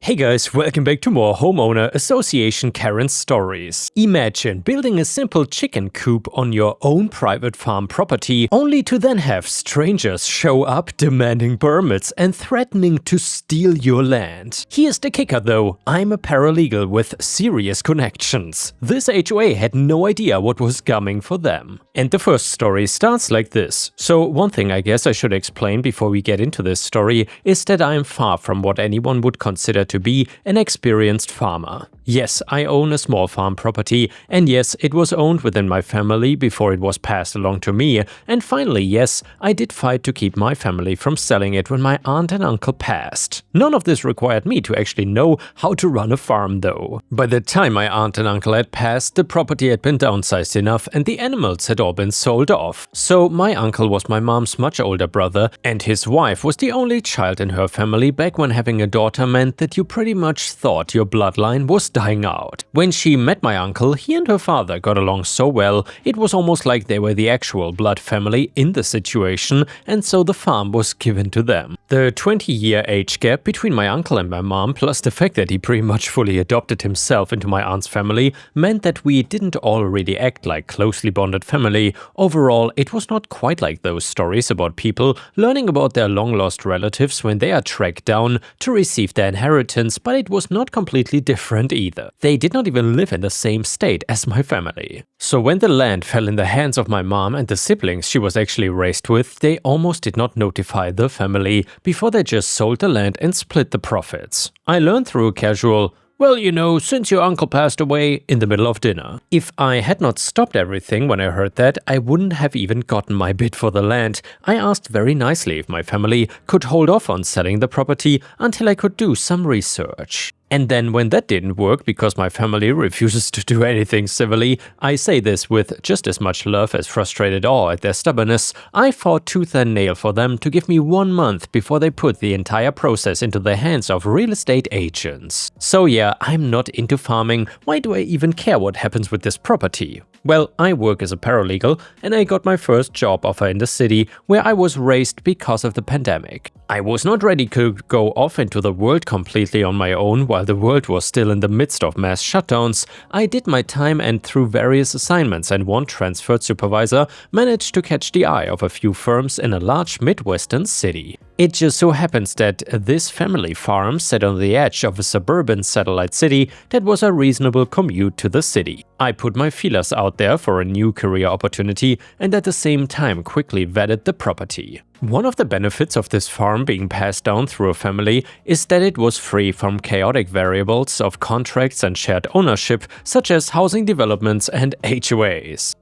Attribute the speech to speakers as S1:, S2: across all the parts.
S1: Hey guys, welcome back to more Homeowner Association Karen stories. Imagine building a simple chicken coop on your own private farm property, only to then have strangers show up demanding permits and threatening to steal your land. Here's the kicker though, I'm a paralegal with serious connections. This HOA had no idea what was coming for them. And the first story starts like this. So one thing I guess I should explain before we get into this story is that I am far from what anyone would consider to be an experienced farmer. Yes, I own a small farm property, and yes, it was owned within my family before it was passed along to me, and finally, yes, I did fight to keep my family from selling it when my aunt and uncle passed. None of this required me to actually know how to run a farm though. By the time my aunt and uncle had passed, the property had been downsized enough and the animals had all been sold off. So my uncle was my mom's much older brother, and his wife was the only child in her family back when having a daughter meant that you pretty much thought your bloodline was dying out. When she met my uncle, he and her father got along so well, it was almost like they were the actual blood family in the situation, and so the farm was given to them. The 20-year age gap between my uncle and my mom, plus the fact that he pretty much fully adopted himself into my aunt's family, meant that we didn't all really act like closely bonded family. Overall, it was not quite like those stories about people learning about their long-lost relatives when they are tracked down to receive their inheritance, but it was not completely different either. They did not even live in the same state as my family. So when the land fell in the hands of my mom and the siblings she was actually raised with, they almost did not notify the family before they just sold the land and split the profits. I learned through a casual, "Well, you know, since your uncle passed away," in the middle of dinner. If I had not stopped everything when I heard that, I wouldn't have even gotten my bid for the land. I asked very nicely if my family could hold off on selling the property until I could do some research. And then when that didn't work because my family refuses to do anything civilly, I say this with just as much love as frustrated awe at their stubbornness, I fought tooth and nail for them to give me 1 month before they put the entire process into the hands of real estate agents. So yeah, I'm not into farming. Why do I even care what happens with this property? Well, I work as a paralegal and I got my first job offer in the city where I was raised because of the pandemic. I was not ready to go off into the world completely on my own while the world was still in the midst of mass shutdowns. I did my time and through various assignments and one transferred supervisor managed to catch the eye of a few firms in a large Midwestern city. It just so happens that this family farm sat on the edge of a suburban satellite city that was a reasonable commute to the city. I put my feelers out there for a new career opportunity and at the same time quickly vetted the property. One of the benefits of this farm being passed down through a family is that it was free from chaotic variables of contracts and shared ownership such as housing developments and HOAs.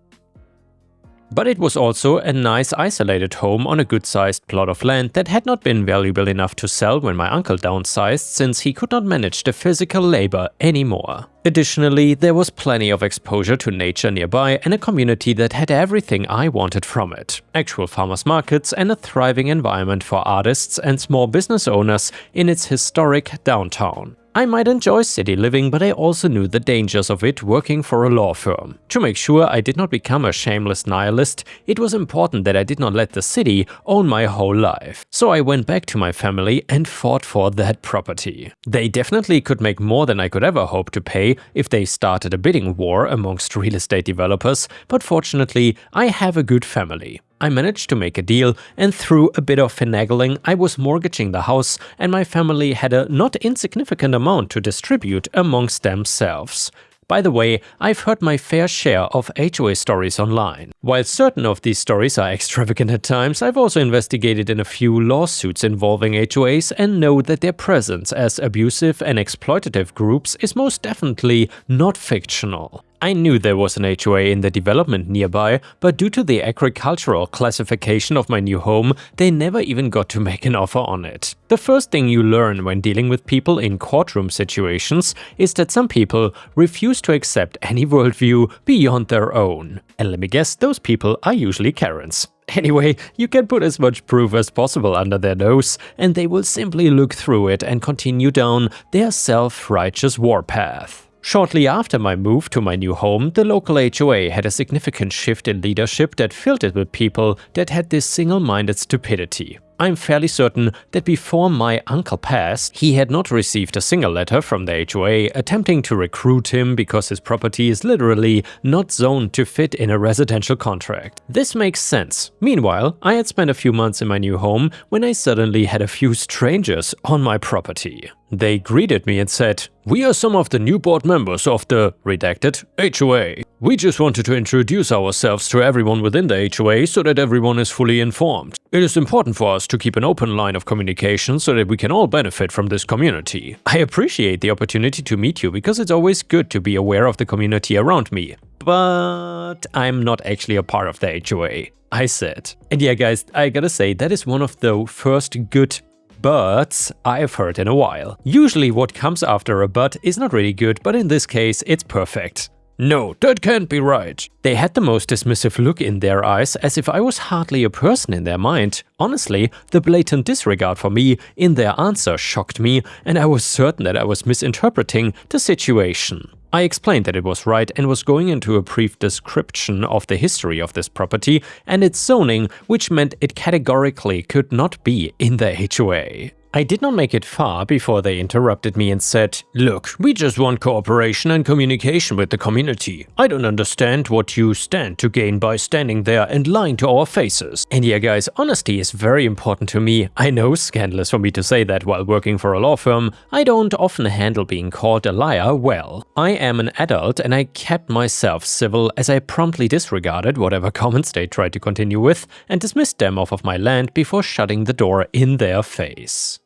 S1: But it was also a nice isolated home on a good-sized plot of land that had not been valuable enough to sell when my uncle downsized since he could not manage the physical labor anymore. Additionally, there was plenty of exposure to nature nearby and a community that had everything I wanted from it. Actual farmers markets and a thriving environment for artists and small business owners in its historic downtown. I might enjoy city living, but I also knew the dangers of it working for a law firm. To make sure I did not become a shameless nihilist, it was important that I did not let the city own my whole life. So I went back to my family and fought for that property. They definitely could make more than I could ever hope to pay if they started a bidding war amongst real estate developers, but fortunately, I have a good family. I managed to make a deal, and through a bit of finagling, I was mortgaging the house and my family had a not insignificant amount to distribute amongst themselves. By the way, I've heard my fair share of HOA stories online. While certain of these stories are extravagant at times, I've also investigated in a few lawsuits involving HOAs and know that their presence as abusive and exploitative groups is most definitely not fictional. I knew there was an HOA in the development nearby, but due to the agricultural classification of my new home, they never even got to make an offer on it. The first thing you learn when dealing with people in courtroom situations is that some people refuse to accept any worldview beyond their own. And let me guess, those people are usually Karens. Anyway, you can put as much proof as possible under their nose, and they will simply look through it and continue down their self-righteous warpath. Shortly after my move to my new home, the local HOA had a significant shift in leadership that filled it with people that had this single-minded stupidity. I'm fairly certain that before my uncle passed, he had not received a single letter from the HOA attempting to recruit him because his property is literally not zoned to fit in a residential contract. This makes sense. Meanwhile, I had spent a few months in my new home when I suddenly had a few strangers on my property. They greeted me and said, "We are some of the new board members of the redacted HOA. We just wanted to introduce ourselves to everyone within the HOA so that everyone is fully informed. It is important for us to keep an open line of communication so that we can all benefit from this community. I appreciate the opportunity to meet you because it's always good to be aware of the community around me. But I'm not actually a part of the HOA," I said. And yeah guys, I gotta say, that is one of the first good buts I've heard in a while. Usually what comes after a but is not really good, but in this case it's perfect. "No, that can't be right." They had the most dismissive look in their eyes, as if I was hardly a person in their mind. Honestly, the blatant disregard for me in their answer shocked me, and I was certain that I was misinterpreting the situation. I explained that it was right and was going into a brief description of the history of this property and its zoning, which meant it categorically could not be in the HOA. I did not make it far before they interrupted me and said, "Look, we just want cooperation and communication with the community. I don't understand what you stand to gain by standing there and lying to our faces." And yeah guys, honesty is very important to me. I know, scandalous for me to say that while working for a law firm, I don't often handle being called a liar well. I am an adult and I kept myself civil as I promptly disregarded whatever comments they tried to continue with and dismissed them off of my land before shutting the door in their face.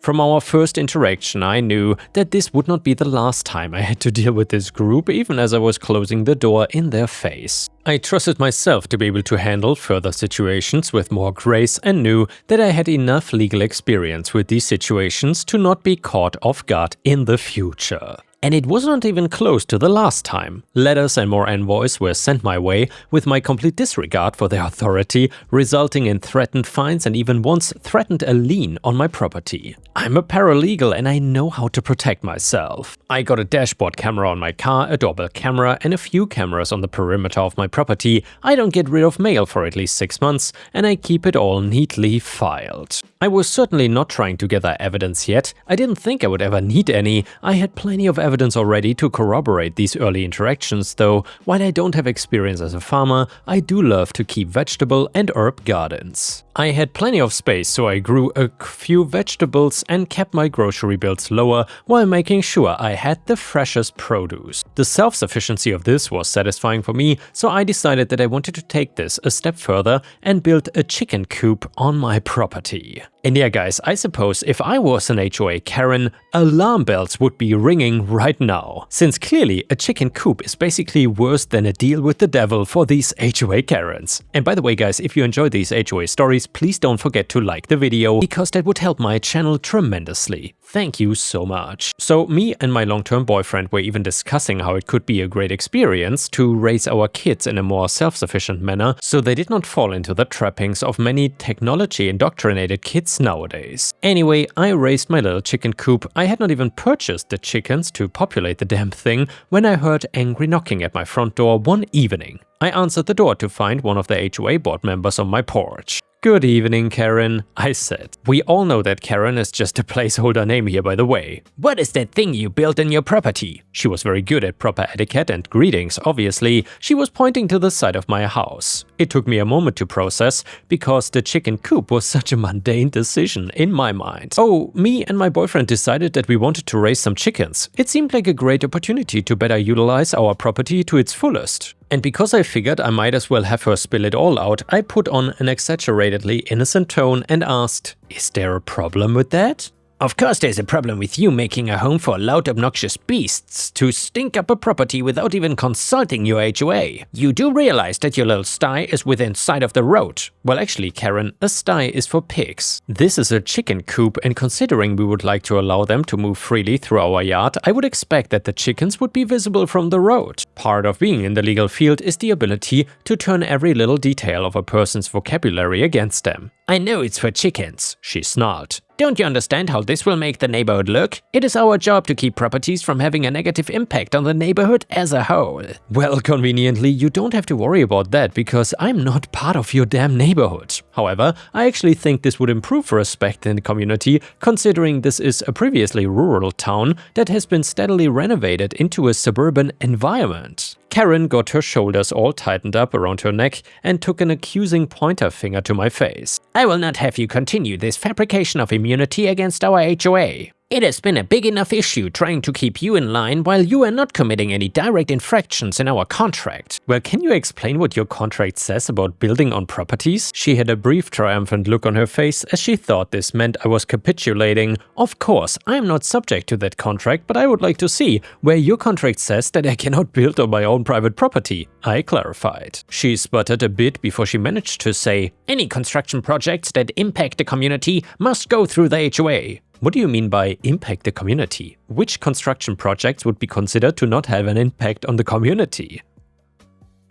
S1: From our first interaction, I knew that this would not be the last time I had to deal with this group, even as I was closing the door in their face. I trusted myself to be able to handle further situations with more grace and knew that I had enough legal experience with these situations to not be caught off guard in the future. And it was not even close to the last time. Letters and more envoys were sent my way with my complete disregard for their authority, resulting in threatened fines and even once threatened a lien on my property. I'm a paralegal and I know how to protect myself. I got a dashboard camera on my car, a doorbell camera and a few cameras on the perimeter of my property. I don't get rid of mail for at least 6 months and I keep it all neatly filed. I was certainly not trying to gather evidence yet. I didn't think I would ever need any. I had plenty of evidence already to corroborate these early interactions though. While I don't have experience as a farmer, I do love to keep vegetable and herb gardens. I had plenty of space, so I grew a few vegetables and kept my grocery bills lower while making sure I had the freshest produce. The self-sufficiency of this was satisfying for me, so I decided that I wanted to take this a step further and build a chicken coop on my property. And yeah guys, I suppose if I was an HOA Karen, alarm bells would be ringing right now. Since clearly a chicken coop is basically worse than a deal with the devil for these HOA Karens. And by the way guys, if you enjoy these HOA stories, please don't forget to like the video, because that would help my channel tremendously. Thank you so much. So me and my long-term boyfriend were even discussing how it could be a great experience to raise our kids in a more self-sufficient manner so they did not fall into the trappings of many technology-indoctrinated kids nowadays. Anyway, I raised my little chicken coop. I had not even purchased the chickens to populate the damn thing when I heard angry knocking at my front door one evening. I answered the door to find one of the HOA board members on my porch. "Good evening, Karen," I said. We all know that Karen is just a placeholder name here, by the way. "What is that thing you built in your property?" She was very good at proper etiquette and greetings, obviously. She was pointing to the side of my house. It took me a moment to process, because the chicken coop was such a mundane decision in my mind. Oh, me and my boyfriend decided that we wanted to raise some chickens. It seemed like a great opportunity to better utilize our property to its fullest. And because I figured I might as well have her spill it all out, I put on an exaggeratedly innocent tone and asked, "Is there a problem with that?" "Of course there's a problem with you making a home for loud, obnoxious beasts to stink up a property without even consulting your HOA. You do realize that your little sty is within sight of the road." Well, actually, Karen, a sty is for pigs. This is a chicken coop, and considering we would like to allow them to move freely through our yard, I would expect that the chickens would be visible from the road. Part of being in the legal field is the ability to turn every little detail of a person's vocabulary against them. "I know it's for chickens," she snarled. "Don't you understand how this will make the neighborhood look? It is our job to keep properties from having a negative impact on the neighborhood as a whole." Well, conveniently, you don't have to worry about that because I'm not part of your damn neighborhood. However, I actually think this would improve respect in the community, considering this is a previously rural town that has been steadily renovated into a suburban environment. Karen got her shoulders all tightened up around her neck and took an accusing pointer finger to my face. "I will not have you continue this fabrication of immunity against our HOA. It has been a big enough issue trying to keep you in line while you are not committing any direct infractions in our contract." Well, can you explain what your contract says about building on properties? She had a brief triumphant look on her face as she thought this meant I was capitulating. Of course, I am not subject to that contract, but I would like to see where your contract says that I cannot build on my own private property, I clarified. She sputtered a bit before she managed to say, "Any construction projects that impact the community must go through the HOA." What do you mean by impact the community? Which construction projects would be considered to not have an impact on the community?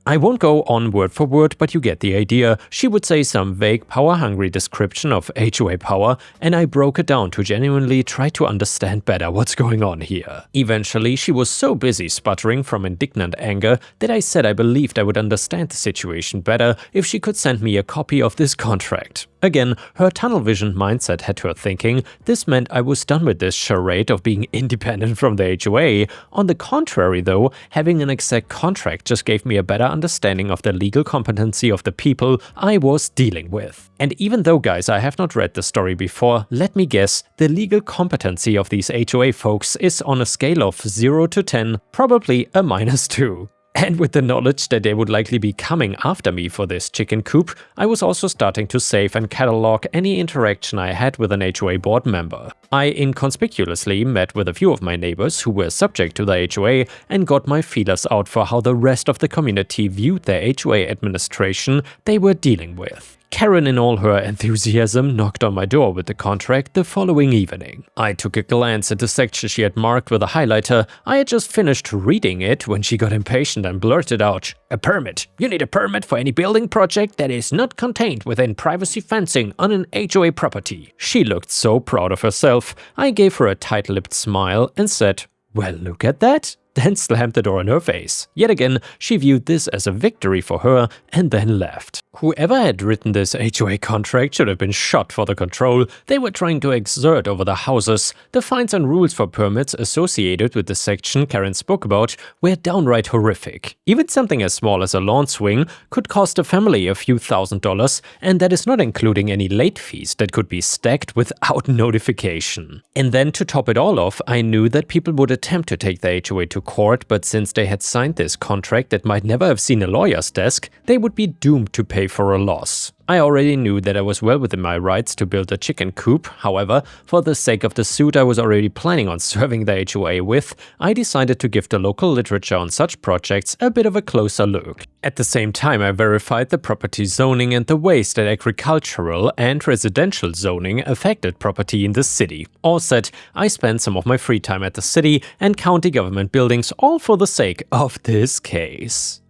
S1: I won't go on word for word, but you get the idea. She would say some vague, power-hungry description of HOA power, and I broke it down to genuinely try to understand better what's going on here. Eventually, she was so busy sputtering from indignant anger that I said I believed I would understand the situation better if she could send me a copy of this contract. Again, her tunnel-vision mindset had her thinking this meant I was done with this charade of being independent from the HOA. On the contrary though, having an exact contract just gave me a better understanding of the legal competency of the people I was dealing with. And even though, guys, I have not read the story before, let me guess, the legal competency of these HOA folks is on a scale of 0 to 10, probably a -2. And with the knowledge that they would likely be coming after me for this chicken coop, I was also starting to save and catalog any interaction I had with an HOA board member. I inconspicuously met with a few of my neighbors who were subject to the HOA and got my feelers out for how the rest of the community viewed the HOA administration they were dealing with. Karen, in all her enthusiasm, knocked on my door with the contract the following evening. I took a glance at the section she had marked with a highlighter. I had just finished reading it when she got impatient and blurted out, "A permit. You need a permit for any building project that is not contained within privacy fencing on an HOA property." She looked so proud of herself. I gave her a tight-lipped smile and said, "Well, look at that," then slammed the door in her face. Yet again, she viewed this as a victory for her and then left. Whoever had written this HOA contract should have been shot for the control they were trying to exert over the houses. The fines and rules for permits associated with the section Karen spoke about were downright horrific. Even something as small as a lawn swing could cost a family a few $1,000s, and that is not including any late fees that could be stacked without notification. And then to top it all off, I knew that people would attempt to take the HOA to court, but since they had signed this contract that might never have seen a lawyer's desk, they would be doomed to pay for a loss. I already knew that I was well within my rights to build a chicken coop. However, for the sake of the suit I was already planning on serving the HOA with, I decided to give the local literature on such projects a bit of a closer look. At the same time, I verified the property zoning and the ways that agricultural and residential zoning affected property in the city. All said, I spent some of my free time at the city and county government buildings, all for the sake of this case.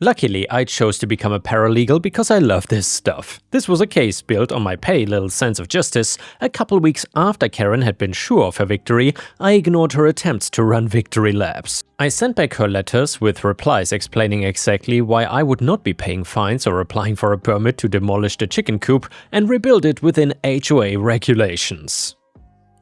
S1: Luckily, I chose to become a paralegal because I love this stuff. This was a case built on my petty little sense of justice. A couple weeks after Karen had been sure of her victory, I ignored her attempts to run victory laps. I sent back her letters with replies explaining exactly why I would not be paying fines or applying for a permit to demolish the chicken coop and rebuild it within HOA regulations.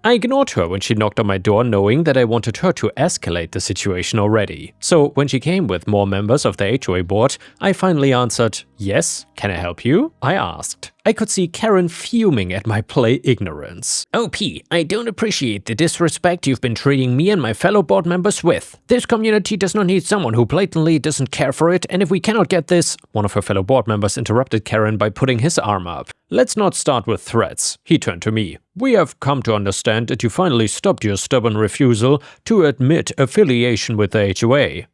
S1: I ignored her when she knocked on my door, knowing that I wanted her to escalate the situation already. So when she came with more members of the HOA board, I finally answered, "Yes, can I help you?" I asked. I could see Karen fuming at my play ignorance. "OP, I don't appreciate the disrespect you've been treating me and my fellow board members with. This community does not need someone who blatantly doesn't care for it, and if we cannot get this..." One of her fellow board members interrupted Karen by putting his arm up. "Let's not start with threats." He turned to me. "We have come to understand that you finally stopped your stubborn refusal to admit affiliation with the HOA.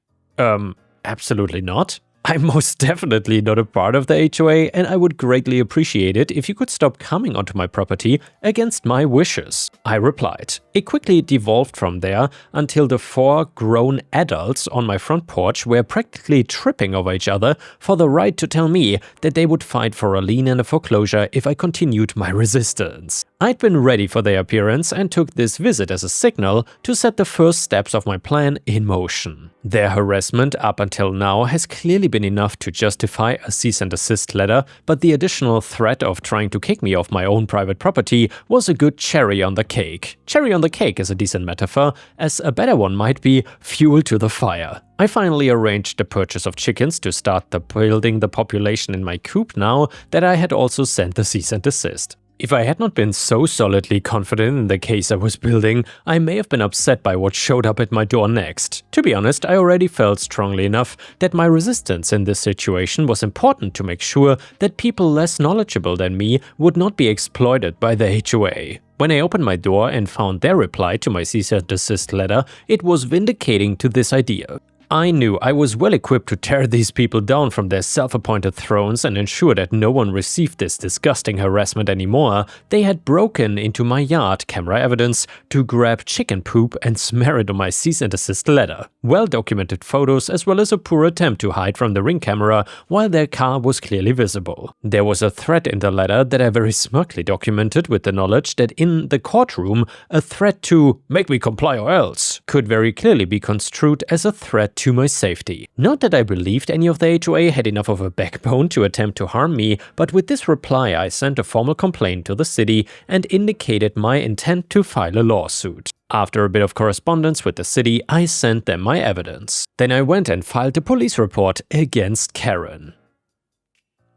S1: Absolutely not." I'm most definitely not a part of the HOA, and I would greatly appreciate it if you could stop coming onto my property against my wishes, I replied. It quickly devolved from there until the 4 grown adults on my front porch were practically tripping over each other for the right to tell me that they would fight for a lien and a foreclosure if I continued my resistance. I'd been ready for their appearance and took this visit as a signal to set the first steps of my plan in motion. Their harassment up until now has clearly been enough to justify a cease and desist letter, but the additional threat of trying to kick me off my own private property was a good cherry on the cake. Cherry on the cake is a decent metaphor, as a better one might be fuel to the fire. I finally arranged the purchase of chickens to start building the population in my coop now that I had also sent the cease and desist. If I had not been so solidly confident in the case I was building, I may have been upset by what showed up at my door next. To be honest, I already felt strongly enough that my resistance in this situation was important to make sure that people less knowledgeable than me would not be exploited by the HOA. When I opened my door and found their reply to my cease and desist letter, it was vindicating to this idea. I knew I was well equipped to tear these people down from their self-appointed thrones and ensure that no one received this disgusting harassment anymore. They had broken into my yard, camera evidence, to grab chicken poop and smear it on my cease and desist letter. Well-documented photos as well as a poor attempt to hide from the Ring camera while their car was clearly visible. There was a threat in the letter that I very smartly documented with the knowledge that in the courtroom, a threat to "make me comply or else" could very clearly be construed as a threat to my safety. Not that I believed any of the HOA had enough of a backbone to attempt to harm me, but with this reply I sent a formal complaint to the city and indicated my intent to file a lawsuit. After a bit of correspondence with the city, I sent them my evidence. Then I went and filed a police report against Karen.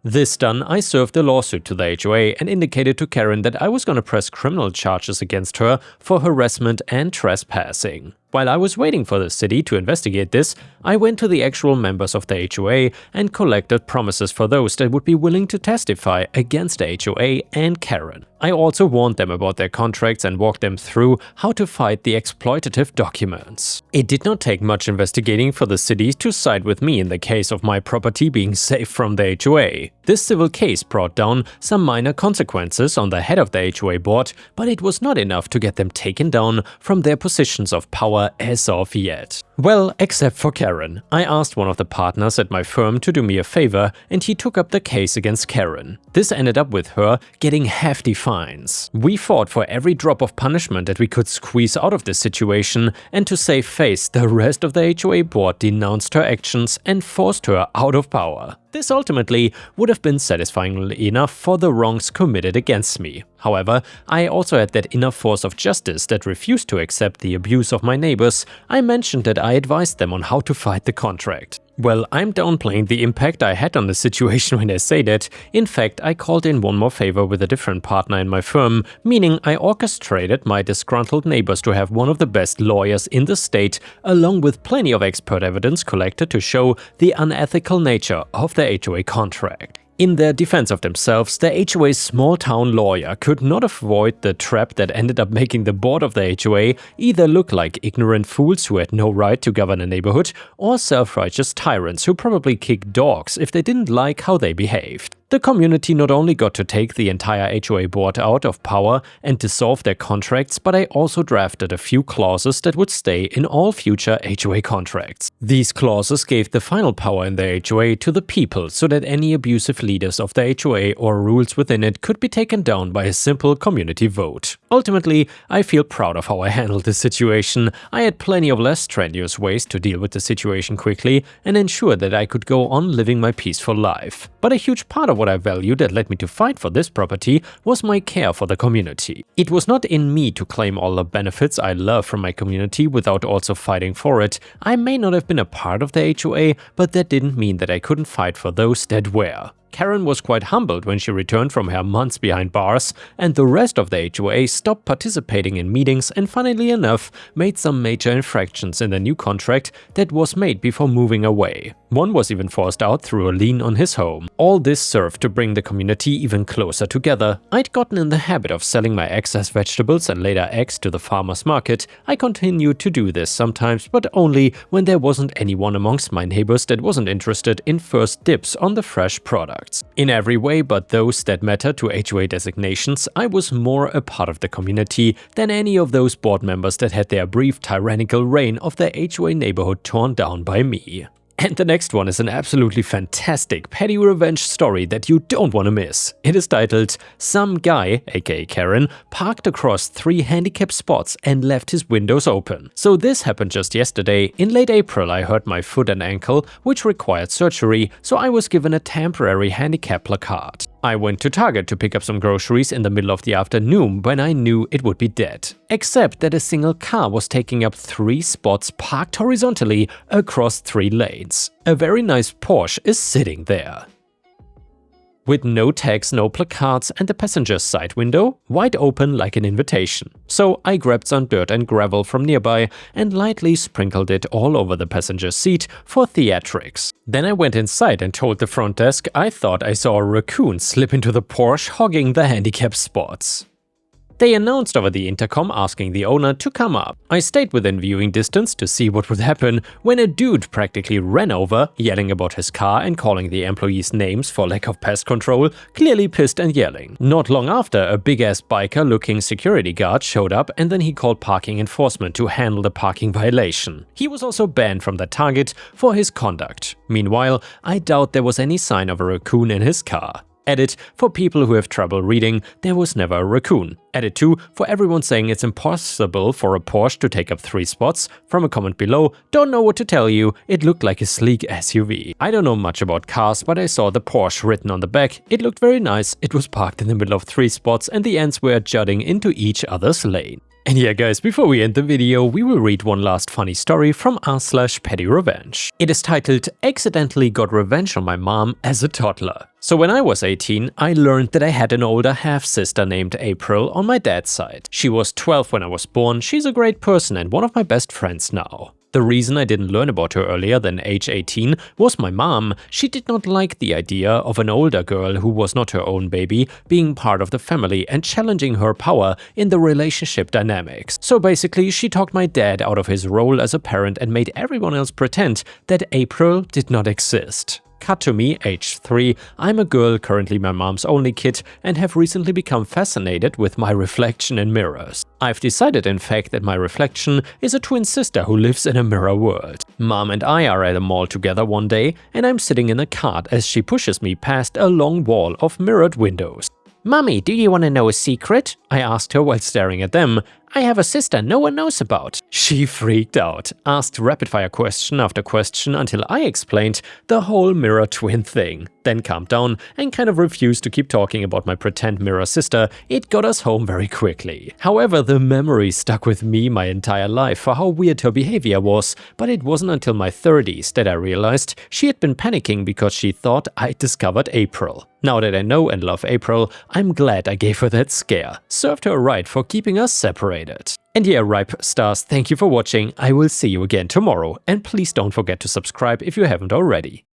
S1: This done, I served a lawsuit to the HOA and indicated to Karen that I was gonna press criminal charges against her for harassment and trespassing. While I was waiting for the city to investigate this, I went to the actual members of the HOA and collected promises for those that would be willing to testify against the HOA and Karen. I also warned them about their contracts and walked them through how to fight the exploitative documents. It did not take much investigating for the city to side with me in the case of my property being safe from the HOA. This civil case brought down some minor consequences on the head of the HOA board, but it was not enough to get them taken down from their positions of power as of yet. Well, except for Karen. I asked one of the partners at my firm to do me a favor and he took up the case against Karen. This ended up with her getting hefty fines. We fought for every drop of punishment that we could squeeze out of this situation, and to save face, the rest of the HOA board denounced her actions and forced her out of power. This ultimately would have been satisfyingly enough for the wrongs committed against me. However, I also had that inner force of justice that refused to accept the abuse of my neighbors. I mentioned that I advised them on how to fight the contract. Well, I'm downplaying the impact I had on the situation when I say that. In fact, I called in one more favor with a different partner in my firm, meaning I orchestrated my disgruntled neighbors to have one of the best lawyers in the state, along with plenty of expert evidence collected to show the unethical nature of the HOA contract. In their defense of themselves, the HOA's small-town lawyer could not avoid the trap that ended up making the board of the HOA either look like ignorant fools who had no right to govern a neighborhood, or self-righteous tyrants who probably kicked dogs if they didn't like how they behaved. The community not only got to take the entire HOA board out of power and dissolve their contracts, but I also drafted a few clauses that would stay in all future HOA contracts. These clauses gave the final power in the HOA to the people so that any abusive leaders of the HOA or rules within it could be taken down by a simple community vote. Ultimately, I feel proud of how I handled this situation. I had plenty of less strenuous ways to deal with the situation quickly and ensure that I could go on living my peaceful life. But a huge part of what I valued that led me to fight for this property was my care for the community. It was not in me to claim all the benefits I love from my community without also fighting for it. I may not have been a part of the HOA, but that didn't mean that I couldn't fight for those that were. Karen was quite humbled when she returned from her months behind bars, and the rest of the HOA stopped participating in meetings and funnily enough made some major infractions in the new contract that was made before moving away. One was even forced out through a lien on his home. All this served to bring the community even closer together. I'd gotten in the habit of selling my excess vegetables and later eggs to the farmer's market. I continued to do this sometimes, but only when there wasn't anyone amongst my neighbors that wasn't interested in first dibs on the fresh products. In every way but those that matter to HOA designations, I was more a part of the community than any of those board members that had their brief tyrannical reign of their HOA neighborhood torn down by me. And the next one is an absolutely fantastic petty revenge story that you don't want to miss. It is titled, "Some Guy, aka Karen, parked across 3 handicap spots and left his windows open." So this happened just yesterday. In late April I hurt my foot and ankle, which required surgery, so I was given a temporary handicap placard. I went to Target to pick up some groceries in the middle of the afternoon when I knew it would be dead. Except that a single car was taking up 3 spots parked horizontally across 3 lanes. A very nice Porsche is sitting there. With no tags, no placards, and the passenger's side window wide open like an invitation. So I grabbed some dirt and gravel from nearby and lightly sprinkled it all over the passenger's seat for theatrics. Then I went inside and told the front desk I thought I saw a raccoon slip into the Porsche hogging the handicap spots. They announced over the intercom asking the owner to come up. I stayed within viewing distance to see what would happen when a dude practically ran over, yelling about his car and calling the employees names for lack of pest control, clearly pissed and yelling. Not long after, a big-ass biker-looking security guard showed up and then he called parking enforcement to handle the parking violation. He was also banned from the Target for his conduct. Meanwhile, I doubt there was any sign of a raccoon in his car. Edit, for people who have trouble reading, there was never a raccoon. Edit 2, for everyone saying it's impossible for a Porsche to take up 3 spots. From a comment below, don't know what to tell you, it looked like a sleek SUV. I don't know much about cars, but I saw the Porsche written on the back. It looked very nice, it was parked in the middle of 3 spots and the ends were jutting into each other's lane. And yeah guys, before we end the video, we will read one last funny story from r/pettyrevenge. It is titled, "Accidentally got revenge on my mom as a toddler." So when I was 18, I learned that I had an older half-sister named April on my dad's side. She was 12 when I was born, she's a great person and one of my best friends now. The reason I didn't learn about her earlier than age 18 was my mom. She did not like the idea of an older girl who was not her own baby being part of the family and challenging her power in the relationship dynamics. So basically, she talked my dad out of his role as a parent and made everyone else pretend that April did not exist. Cut to me, age 3, I'm a girl, currently my mom's only kid, and have recently become fascinated with my reflection in mirrors. I've decided in fact that my reflection is a twin sister who lives in a mirror world. Mom and I are at a mall together one day, and I'm sitting in a cart as she pushes me past a long wall of mirrored windows. "Mommy, do you want to know a secret?" I asked her while staring at them. "I have a sister no one knows about." She freaked out, asked rapid-fire question after question until I explained the whole mirror twin thing, then calmed down and kind of refused to keep talking about my pretend mirror sister. It got us home very quickly. However, the memory stuck with me my entire life for how weird her behavior was, but it wasn't until my 30s that I realized she had been panicking because she thought I'd discovered April. Now that I know and love April, I'm glad I gave her that scare. Served her right for keeping us separated. And yeah, Ripe Stars, thank you for watching. I will see you again tomorrow. And please don't forget to subscribe if you haven't already.